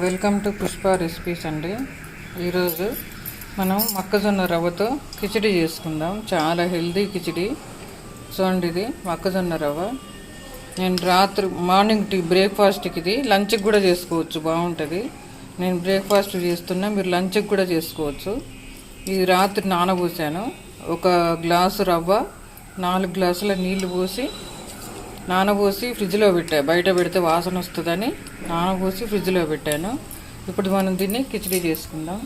Welcome to Pushpa recipes అండి. ఈరోజు మనం మొక్కజొన్న రవ్వతో కిచిడి చేసుకుందాం. చాలా హెల్దీ కిచిడి. చూడండి, ఇది మొక్కజొన్న రవ్వ. నేను రాత్రి మార్నింగ్ బ్రేక్ఫాస్ట్కి, ఇది లంచ్కి కూడా చేసుకోవచ్చు, బాగుంటుంది. నేను బ్రేక్ఫాస్ట్ చేస్తున్నా, మీరు లంచ్కి కూడా చేసుకోవచ్చు. ఇది రాత్రి నానబోసాను. ఒక గ్లాసు రవ్వ, 4 గ్లాసుల నీళ్లు పోసి నానబోసి ఫ్రిడ్జ్లో పెట్టాను. బయట పెడితే వాసన వస్తుందని నానబోసి ఫ్రిడ్జ్లో పెట్టాను. ఇప్పుడు మనం దీన్ని కిచిడి చేసుకుందాం.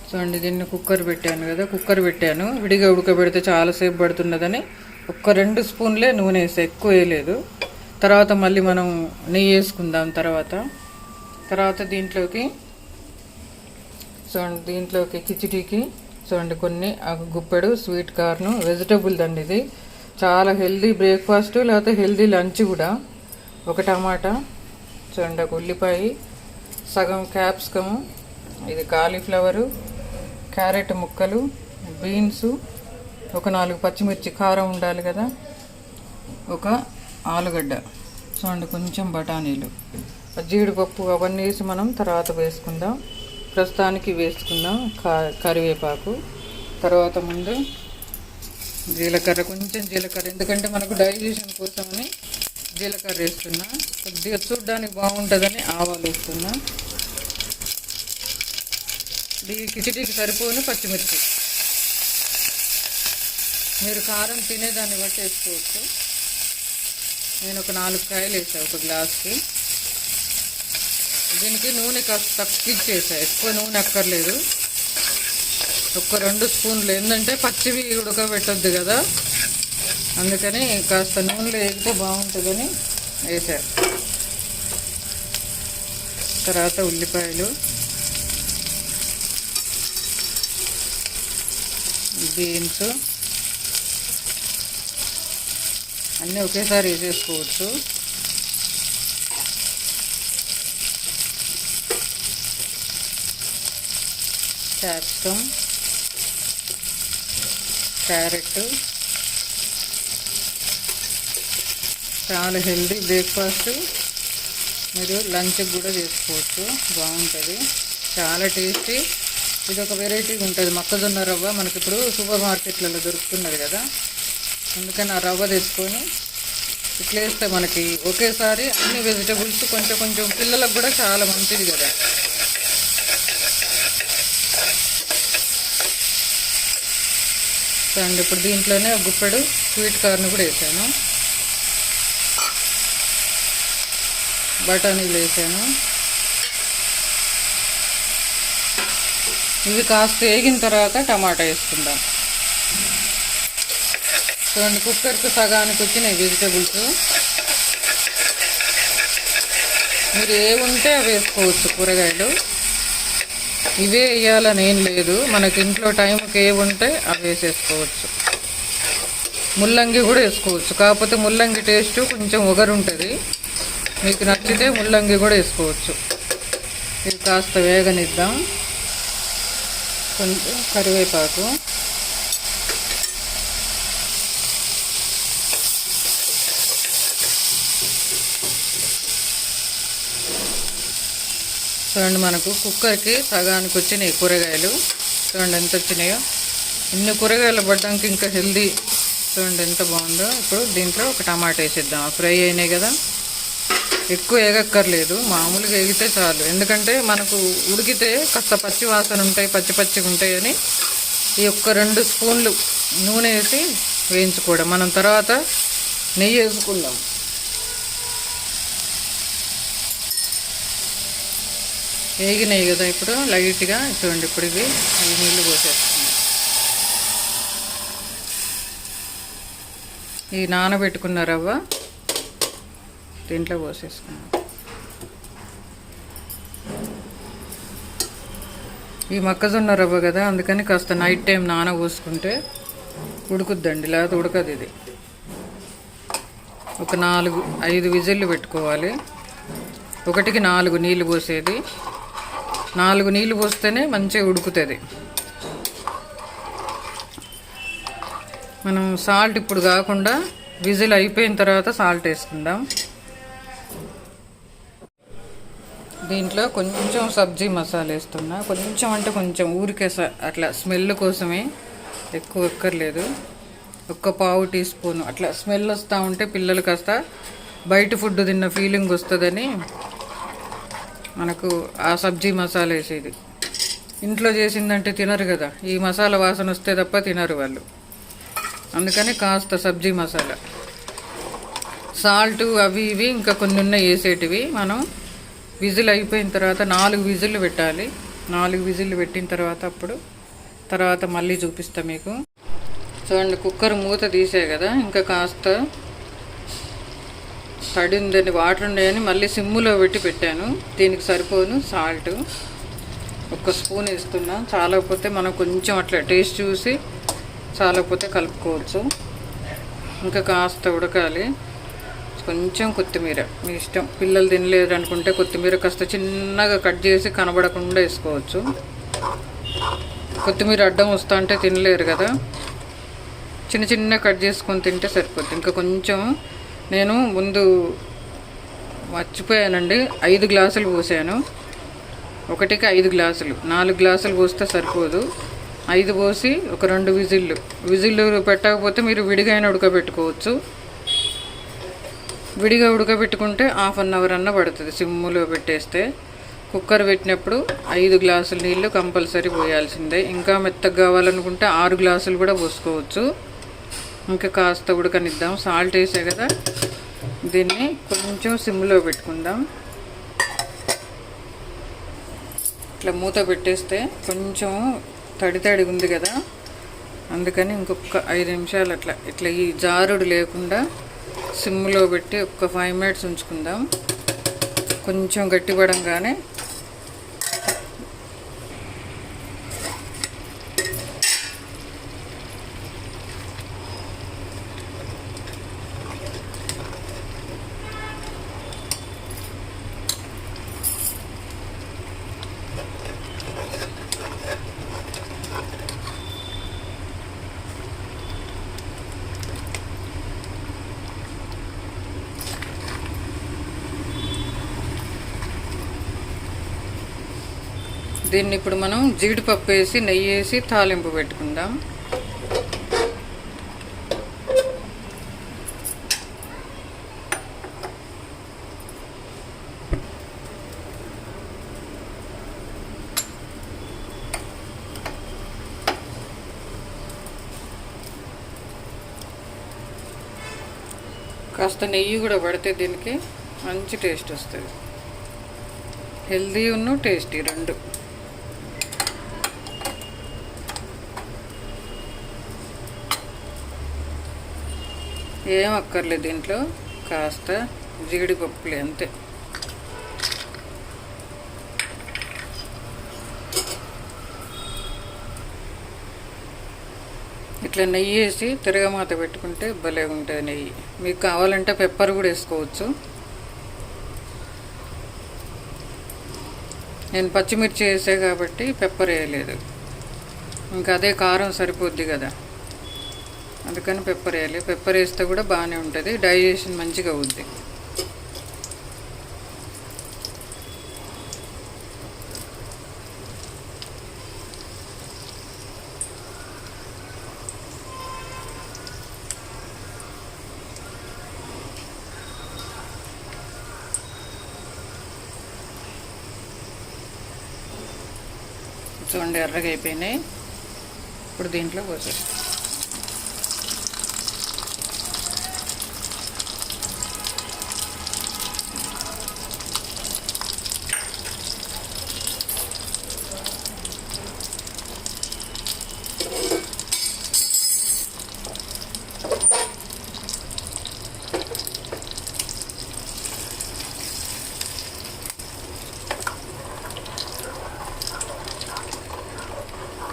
చూడండి, దీన్ని కుక్కర్ పెట్టాను కదా, కుక్కర్ పెట్టాను. విడిగా ఉడకబెడితే చాలాసేపు పడుతున్నదని ఒక్క 2 స్పూన్లే నూనె వేసా, ఎక్కువ వేయలేదు. తర్వాత మళ్ళీ మనం నెయ్యి వేసుకుందాం. తర్వాత దీంట్లోకి చూడండి, దీంట్లోకి కిచిడికి చూడండి కొన్ని గుప్పెడు స్వీట్ కార్న్, వెజిటబుల్ దండి. ఇది చాలా హెల్దీ బ్రేక్ఫాస్ట్, లేకపోతే హెల్దీ లంచ్ కూడా. ఒక టమాటా చూడండి, ఒక ఉల్లిపాయ, సగం క్యాప్సికము, ఇది కాలీఫ్లవరు, క్యారెట్ ముక్కలు, బీన్స్, ఒక 4 పచ్చిమిర్చి, కారం ఉండాలి కదా, ఒక ఆలుగడ్డ, చూడండి కొంచెం బఠానీలు, జీడిపప్పు, అవన్నీ వేసి మనం తర్వాత వేసుకుందాం. ప్రస్తుతానికి వేసుకుందాం కరివేపాకు. తర్వాత ముందు జీలకర్ర, కొంచెం జీలకర్ర, ఎందుకంటే మనకు డైజెషన్ కోసమని జీలకర్ర వేస్తున్నా. కొద్దిగా చూడడానికి బాగుంటుందని ఆవాలు వేస్తున్నా. ఈ కిచిడికి సరిపోని పచ్చిమిర్చి, మీరు కారం తినేదాన్ని బట్టి వేసుకోవచ్చు. నేను ఒక 4 కాయలు వేసాను ఒక గ్లాస్కి. దీనికి నూనె కాస్త తక్కువ, ఎక్కువ నూనె అక్కర్లేదు. ఒక 2 స్పూన్లు, ఏంటంటే పచ్చివి ఉడకబెట్టొద్దు కదా, అందుకని కాస్త నూనెలో వేగితే బాగుంటుందని వేసారు. తర్వాత ఉల్లిపాయలు, బీన్స్ అన్నీ ఒకేసారి వేసేసుకోవచ్చు. క్యాప్సికమ్, క్యారెట్, చాలా హెల్దీ బ్రేక్ఫాస్ట్. మీరు లంచ్కి కూడా చేసుకోవచ్చు, బాగుంటుంది, చాలా టేస్టీ. ఇది ఒక వెరైటీ ఉంటుంది. మొక్కజొన్న రవ్వ మనకి ఇప్పుడు సూపర్ మార్కెట్లలో దొరుకుతున్నది కదా, అందుకని ఆ రవ్వ తెచ్చుకొని ఇట్లా వేస్తే మనకి ఒకేసారి అన్ని వెజిటబుల్స్, కొంచెం కొంచెం పిల్లలకు కూడా చాలా మంచిది కదా. చూడండి, ఇప్పుడు దీంట్లోనే ఒక గుప్పెడు స్వీట్ కార్న్ కూడా వేసాను, బఠానీలు వేసాను. ఇవి కాస్త వేగిన తర్వాత టమాటా వేసుకుందాం. చూడండి, కుక్కర్కి సగానికి వచ్చినాయి వెజిటబుల్స్. మీరు ఉంటే అవి వేసుకోవచ్చు, కూరగాయలు ఇవే వేయాలని ఏం లేదు, మనకి ఇంట్లో టైంకి ఉంటే అవి వేసేసుకోవచ్చు. ముల్లంగి కూడా వేసుకోవచ్చు, కాకపోతే ముల్లంగి టేస్ట్ కొంచెం ఒగరు ఉంటుంది. మీకు నచ్చితే ముల్లంగి కూడా వేసుకోవచ్చు. ఇది కాస్త వేగనిద్దాం. కొంచెం కరివేపాకు, చూడండి, మనకు కుక్కర్కి సగానికి వచ్చినాయి కూరగాయలు. చూడండి ఎంత వచ్చినాయో. ఇన్ని కూరగాయలు పడ్డానికి ఇంకా హెల్దీ. చూడండి ఎంత బాగుందో. ఇప్పుడు దీంట్లో ఒక టమాటా వేసేద్దాం. ఫ్రై అయినాయి కదా, ఎక్కువ వేగక్కర్లేదు, మామూలుగా వేగితే చాలు. ఎందుకంటే మనకు ఉడికితే కాస్త పచ్చి వాసన ఉంటాయి, పచ్చిగా ఉంటాయని ఈ ఒక్క 2 స్పూన్లు నూనె వేసి వేయించుకోవడం. మనం తర్వాత నెయ్యి వేసుకుందాం. వేగినాయి కదా, ఇప్పుడు లైట్గా చూడండి, ఇప్పుడు ఇవి నీళ్ళు పోసేస్తున్నాం. ఈ నానబెట్టుకున్న రవ్వ దీంట్లో పోసేసుకున్నాం. ఈ మొక్కజొన్న రవ్వ కదా, అందుకని కాస్త నైట్ టైం నానబోసుకుంటే ఉడుకుద్దండి, లేకపోతే ఉడకదు. ఇది ఒక 4-5 విజిల్లు పెట్టుకోవాలి. 1కి 4 నీళ్ళు పోసేది. 4 నీళ్ళు పోస్తేనే మంచిగా ఉడుకుతుంది. మనం సాల్ట్ ఇప్పుడు కాకుండా విజిల్ అయిపోయిన తర్వాత సాల్ట్ వేసుకుందాం. దీంట్లో కొంచెం సబ్జీ మసాలా వేస్తున్నా, కొంచెం అంటే కొంచెం ఊరికే అట్లా స్మెల్ కోసమే, ఎక్కువ ఎక్కర్లేదు. ఒక్క పావు టీ స్పూన్ అట్లా స్మెల్ వస్తూ ఉంటే పిల్లలు కాస్త బయట ఫుడ్ తిన్న ఫీలింగ్ వస్తుందని మనకు ఆ సబ్జీ మసాలా వేసేది. ఇంట్లో చేసిందంటే తినరు కదా, ఈ మసాలా వాసన వస్తే తప్ప తినరు వాళ్ళు. అందుకని కాస్త సబ్జీ మసాలా, సాల్ట్ అవి ఇవి ఇంకా కొన్ని ఉన్నాయి వేసేటివి. మనం విజిల్ అయిపోయిన తర్వాత 4 విజిల్లు పెట్టాలి. 4 విజిల్లు పెట్టిన తర్వాత మళ్ళీ చూపిస్తా మీకు. చూడండి, కుక్కర్ మూత తీసే కదా, ఇంకా కాస్త తడి ఉందని, వాటర్ ఉన్నాయని మళ్ళీ సిమ్ములో పెట్టి పెట్టాను. దీనికి సరిపోను సాల్ట్ 1 స్పూన్ వేస్తున్నా. చాలకపోతే మనం కొంచెం అట్లా టేస్ట్ చూసి చాలకపోతే కలుపుకోవచ్చు. ఇంకా కాస్త ఉడకాలి. కొంచెం కొత్తిమీర మీ ఇష్టం, పిల్లలు తినలేదు అనుకుంటే కొత్తిమీర కాస్త చిన్నగా కట్ చేసి కనబడకుండా వేసుకోవచ్చు. కొత్తిమీర అడ్డం వస్తా అంటే తినలేరు కదా, చిన్న చిన్న కట్ చేసుకొని తింటే సరిపోద్ది. ఇంకా కొంచెం నేను ముందు మర్చిపోయానండి, 5 గ్లాసులు పోసాను. 1కి 5 గ్లాసులు, 4 గ్లాసులు పోస్తే సరిపోదు. 5 పోసి ఒక 2 విజిల్లు పెట్టకపోతే మీరు విడిగా అయినా ఉడకబెట్టుకోవచ్చు. విడిగా ఉడకబెట్టుకుంటే 1/2 అవర్ అన్న పడుతుంది సిమ్ములో పెట్టేస్తే. కుక్కర్ పెట్టినప్పుడు 5 గ్లాసుల నీళ్ళు కంపల్సరీ పోయాల్సిందే. ఇంకా మెత్తగా కావాలనుకుంటే 6 గ్లాసులు కూడా పోసుకోవచ్చు. ఇంకా కాస్త ఉడకనిద్దాం. సాల్ట్ వేసే కదా, దీన్ని కొంచెం సిమ్లో పెట్టుకుందాం. ఇట్లా మూత పెట్టేస్తే కొంచెం తడి ఉంది కదా, అందుకని ఇంకొక 5 నిమిషాలు ఇట్లా ఈ జారుడు లేకుండా సిమ్లో పెట్టి ఒక 5 మినిట్స్ ఉంచుకుందాం. కొంచెం గట్టిపడంగానే దీన్ని ఇప్పుడు మనం జీడిపప్పు వేసి నెయ్యి వేసి తాలింపు పెట్టుకుందాం. కాస్త నెయ్యి కూడా పడితే దీనికి మంచి టేస్ట్ వస్తుంది. హెల్దీ ఉన్ను టేస్టీ రెండు. ఏం అక్కర్లేదు దీంట్లో, కాస్త జీడిపప్పులే అంతే. ఇట్లా నెయ్యి వేసి తిరగమాత పెట్టుకుంటే భలే ఉంటుంది నెయ్యి. మీకు కావాలంటే పెప్పర్ కూడా వేసుకోవచ్చు. నేను పచ్చిమిర్చి వేసే కాబట్టి పెప్పర్ వేయలేదు, ఇంకా అదే కారం సరిపోద్ది కదా, అందుకని పెప్పర్ వేయాలి. పెప్పర్ వేస్తే కూడా బాగానే ఉంటుంది, డైజెషన్ మంచిగా అవుద్ది. చూడండి ఎర్రగా అయిపోయినాయి. ఇప్పుడు దీంట్లో పోసేస్తాం.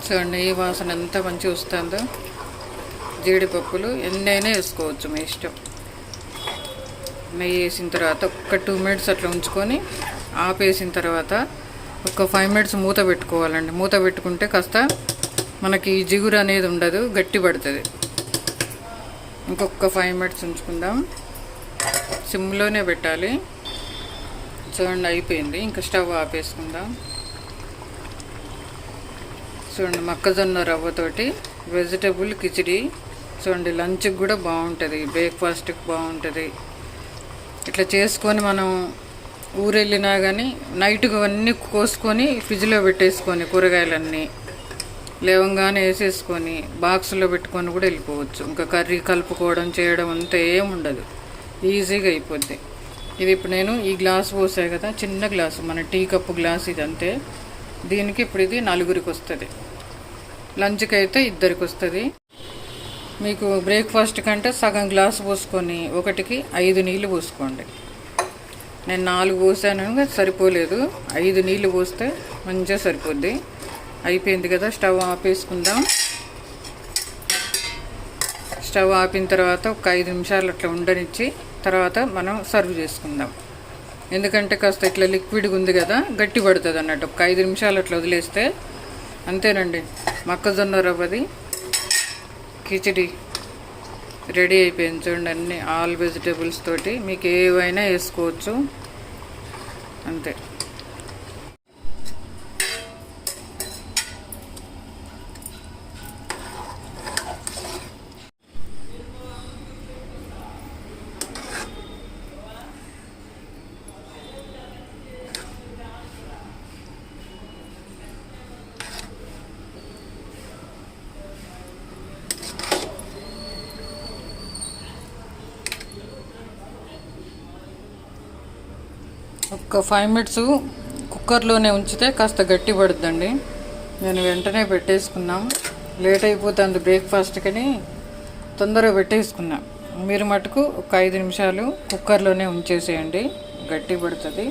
చూడండి ఈ వాసన ఎంత మంచిగా వస్తుందో. జీడిపప్పులు ఎన్నైనా వేసుకోవచ్చు మీ ఇష్టం. నెయ్యి వేసిన తర్వాత ఒక 2 మినిట్స్ అట్లా ఉంచుకొని ఆపేసిన తర్వాత ఒక 5 మినిట్స్ మూత పెట్టుకోవాలండి. మూత పెట్టుకుంటే కాస్త మనకి జిగురు అనేది ఉండదు, గట్టి పడుతుంది. ఇంకొక 5 మినిట్స్ ఉంచుకుందాం. సిమ్లోనే పెట్టాలి. చూడండి అయిపోయింది. ఇంకా స్టవ్ ఆపేసుకుందాం. చూడండి మొక్కజొన్న రవ్వతోటి వెజిటబుల్ కిచిడి. చూడండి లంచ్కి కూడా బాగుంటుంది, బ్రేక్ఫాస్ట్కి బాగుంటుంది. ఇట్లా చేసుకొని మనం ఊరెళ్ళినా కానీ నైట్గా అన్నీ కోసుకొని ఫ్రిడ్జ్లో పెట్టేసుకొని కూరగాయలన్నీ లేవంగానే వేసేసుకొని బాక్స్లో పెట్టుకొని కూడా వెళ్ళిపోవచ్చు. ఇంకా కర్రీ కలుపుకోవడం చేయడం అంతా ఏముండదు, ఈజీగా అయిపోద్ది. ఇది ఇప్పుడు నేను ఈ గ్లాస్ పోసాయి కదా, చిన్న గ్లాసు, మన టీ కప్పు గ్లాస్ ఇది అంతే. దీనికి ఇప్పుడు ఇది 4గురికి వస్తుంది, లంచ్కి అయితే 2 వస్తుంది. మీకు బ్రేక్ఫాస్ట్ కంటే సగం గ్లాసు పోసుకొని 1కి 5 నీళ్ళు పోసుకోండి. నేను 4 పోసాను, సరిపోలేదు. 5 నీళ్ళు పోస్తే మంచిగా సరిపోద్ది. అయిపోయింది కదా, స్టవ్ ఆపేసుకుందాం. స్టవ్ ఆపిన తర్వాత ఒక 5 నిమిషాలు అట్లా ఉండనిచ్చి తర్వాత మనం సర్వ్ చేసుకుందాం. ఎందుకంటే కాస్త ఇట్లా లిక్విడ్గా ఉంది కదా, గట్టి పడుతుంది అన్నట్టు. ఒక 5 నిమిషాలు అట్లా వదిలేస్తే అంతేనండి, మొక్కజొన్న రవ్వది కిచిడి రెడీ అయిపోయింది. చూడండి, అన్ని ఆల్ వెజిటేబుల్స్ తోటి మీకు ఏవైనా వేసుకోవచ్చు, అంతే. ఒక 5 మినిట్స్ కుక్కర్లోనే ఉంచితే కాస్త గట్టి పడుద్దండి. నేను వెంటనే పెట్టేసుకున్నాం, లేట్ అయిపోతుంది బ్రేక్ఫాస్ట్కని తొందరగా పెట్టేసుకున్నాం. మీరు మటుకు ఒక 5 నిమిషాలు కుక్కర్లోనే ఉంచేసేయండి, గట్టి పడుతుంది.